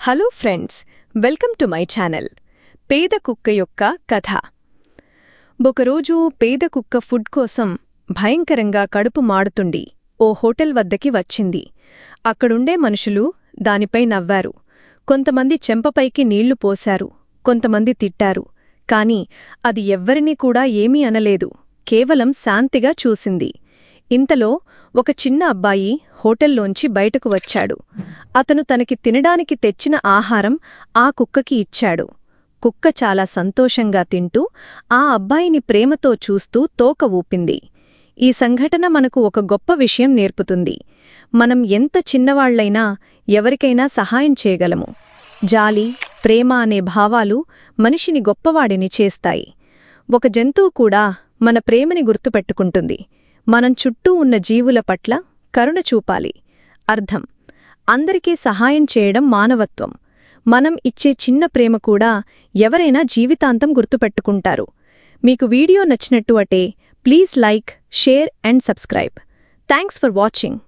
Hello friends, welcome to my channel. పేద కుక్క యొక్క కథ. ఒకరోజు పేద కుక్క ఫుడ్ కోసం భయంకరంగా కడుపు మాడుతుండి ఓ హోటల్ వద్దకి వచ్చింది. అక్కడుండే మనుషులు దానిపై నవ్వారు. కొంతమంది చెంపపైకి నీళ్లు పోశారు, కొంతమంది తిట్టారు. కాని అది ఎవ్వరినీ కూడా ఏమీ అనలేదు, కేవలం శాంతిగా చూసింది. ఇంతలో ఒక చిన్న అబ్బాయి హోటల్లోంచి బయటకు వచ్చాడు. అతను తనకి తినడానికి తెచ్చిన ఆహారం ఆ కుక్కకి ఇచ్చాడు. కుక్క చాలా సంతోషంగా తింటూ ఆ అబ్బాయిని ప్రేమతో చూస్తూ తోక ఊపింది. ఈ సంఘటన మనకు ఒక గొప్ప విషయం నేర్పుతుంది. మనం ఎంత చిన్నవాళ్లైనా ఎవరికైనా సహాయం చేయగలము. జాలి, ప్రేమ అనే భావాలు మనిషిని గొప్పవాడిని చేస్తాయి. ఒక జంతువు కూడా మన ప్రేమని గుర్తుపెట్టుకుంటుంది. మనం చుట్టూ ఉన్న జీవుల పట్ల కరుణ చూపాలి. అర్థం: అందరికీ సహాయం చేయడం మానవత్వం. మనం ఇచ్చే చిన్న ప్రేమ కూడా ఎవరైనా జీవితాంతం గుర్తుపెట్టుకుంటారు. మీకు వీడియో నచ్చినట్టు please like, share and subscribe. Thanks for watching.